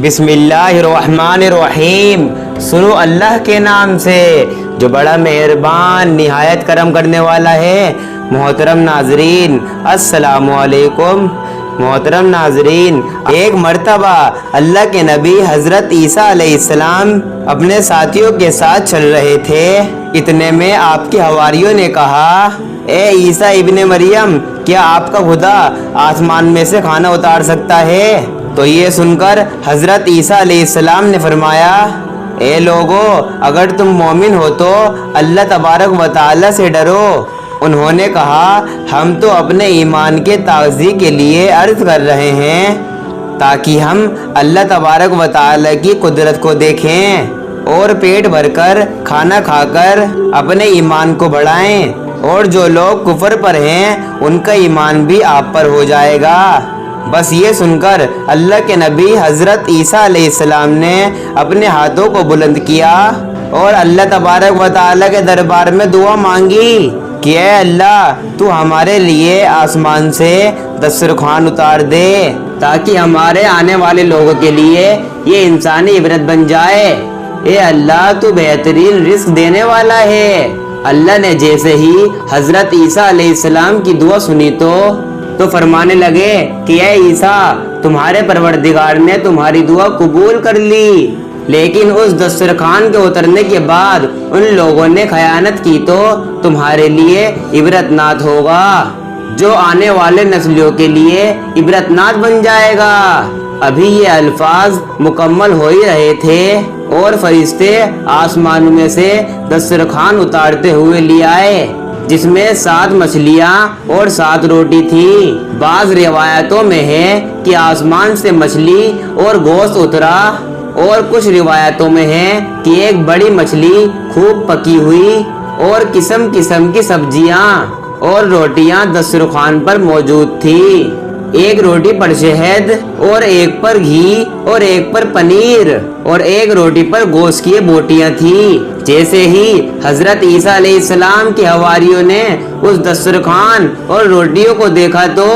बिस्मिल्लाहिर्रहमानिर्रहीम। सुनो अल्लाह के नाम से जो बड़ा मेहरबान निहायत करम करने वाला है। मोहतरम नाजरीन अस्सलामु अलैकुम। मोहतरम नाजरीन, एक मर्तबा अल्लाह के नबी हज़रत ईसा अलैहिस्सलाम अपने साथियों के साथ चल रहे थे। इतने में आपके हवारियों ने कहा, ए ईसा इब्ने मरियम, क्या आपका खुदा आसमान में से खाना उतार सकता है? तो ये सुनकर हज़रत ईसा अलैहिस्सलाम ने फरमाया, ए लोगो, अगर तुम मोमिन हो तो अल्लाह तबारक व तआला से डरो। उन्होंने कहा, हम तो अपने ईमान के ताज़ी के लिए अर्ज़ कर रहे हैं ताकि हम अल्लाह तबारक व तआला की कुदरत को देखें और पेट भरकर खाना खाकर अपने ईमान को बढ़ाएं। और जो लोग कुफर पर हैं उनका ईमान भी आप पर हो जाएगा। बस ये सुनकर अल्लाह के नबी हज़रत ईसा अलैहिस्सलाम ने अपने हाथों को बुलंद किया और अल्लाह तबारक व तआला के दरबार में दुआ मांगी कि ऐ अल्लाह, तू हमारे लिए आसमान से दस्तरखान उतार दे ताकि हमारे आने वाले लोगों के लिए ये इंसानी इबरत बन जाए। ए अल्लाह, तू बेहतरीन रिस्क देने वाला है। अल्लाह ने जैसे ही हज़रत ईसा अलैहिस्सलाम की दुआ सुनी तो फरमाने लगे कि ऐ ईसा, तुम्हारे परवरदिगार ने तुम्हारी दुआ कबूल कर ली। लेकिन उस दस्तरखान के उतरने के बाद उन लोगों ने खयानत की तो तुम्हारे लिए इबरतनाक होगा, जो आने वाले नस्लों के लिए इबरतनाक बन जाएगा। अभी ये अल्फाज मुकम्मल हो ही रहे थे और फरिश्ते आसमान में से दस्तरखान उतारते हुए ले आए, जिसमें 7 मछलियाँ और 7 रोटी थी। बाज़ रिवायतों में है कि आसमान से मछली और गोश्त उतरा और कुछ रिवायतों में है कि एक बड़ी मछली खूब पकी हुई और किस्म किस्म की सब्जियाँ और रोटियाँ दस्तरखान पर मौजूद थी। एक रोटी पर शहद और एक पर घी और एक पर पनीर और एक रोटी पर गोश्त की बोटियां थी। जैसे ही हज़रत ईसा अलैहिस्सलाम के हवारियों ने उस दस्तरखान और रोटियों को देखा तो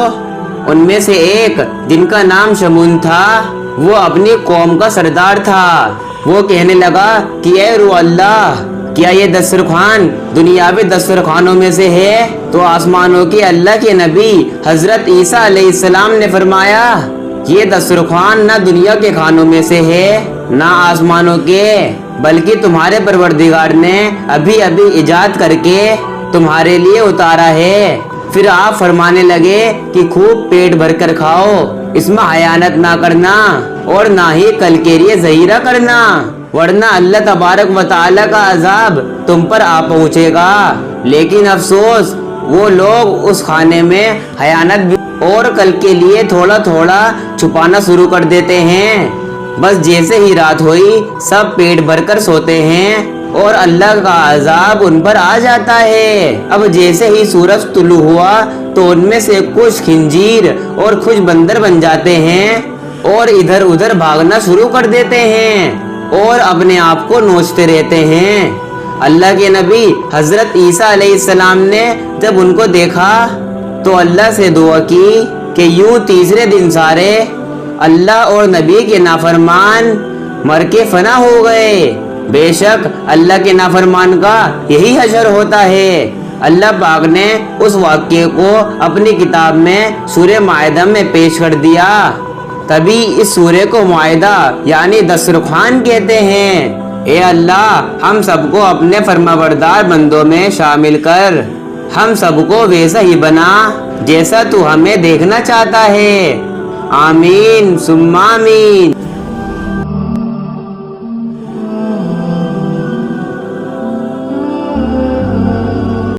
उनमें से एक, जिनका नाम शमून था, वो अपनी कौम का सरदार था। वो कहने लगा कि ऐ रूह अल्लाह, क्या ये दस्तरखान दुनियावी दस्तरखानों में से है? तो आसमानों के अल्लाह के नबी हज़रत ईसा अलैहिस्सलाम ने फरमाया, ये दस्तरखान ना दुनिया के खानों में से है ना आसमानों के, बल्कि तुम्हारे परवरदिगार ने अभी अभी इजाद करके तुम्हारे लिए उतारा है। फिर आप फरमाने लगे कि खूब पेट भरकर खाओ, इसमें हयानत ना करना और ना ही कल के लिए ज़हीरा करना, वरना अल्लाह तबारक व तआला का अजाब तुम पर आ पहुँचेगा। लेकिन अफसोस, वो लोग उस खाने में हयानत भी और कल के लिए थोड़ा थोड़ा छुपाना शुरू कर देते हैं। बस जैसे ही रात हुई सब पेट भरकर सोते हैं और अल्लाह का अजाब उन पर आ जाता है। अब जैसे ही सूरज तुलू हुआ तो उनमें से कुछ खिंजीर और कुछ बंदर बन जाते हैं और इधर उधर भागना शुरू कर देते हैं और अपने आप को नोचते रहते हैं। अल्लाह के नबी हज़रत ईसा अलैहिस्सलाम ने जब उनको देखा तो अल्लाह से दुआ की कि यूं तीसरे दिन सारे अल्लाह और नबी के नाफरमान मर के फना हो गए। बेशक अल्लाह के नाफरमान का यही हशर होता है। अल्लाह पाक ने उस वाक़ये को अपनी किताब में सूरह माइदा में पेश कर दिया। तभी इस सूरह को माइदा यानी दस्तरखान कहते हैं। ए अल्लाह, हम सबको अपने फरमाबरदार बंदों में शामिल कर, हम सबको वैसा ही बना जैसा तू हमें देखना चाहता है। आमीन सुम्मा आमीन।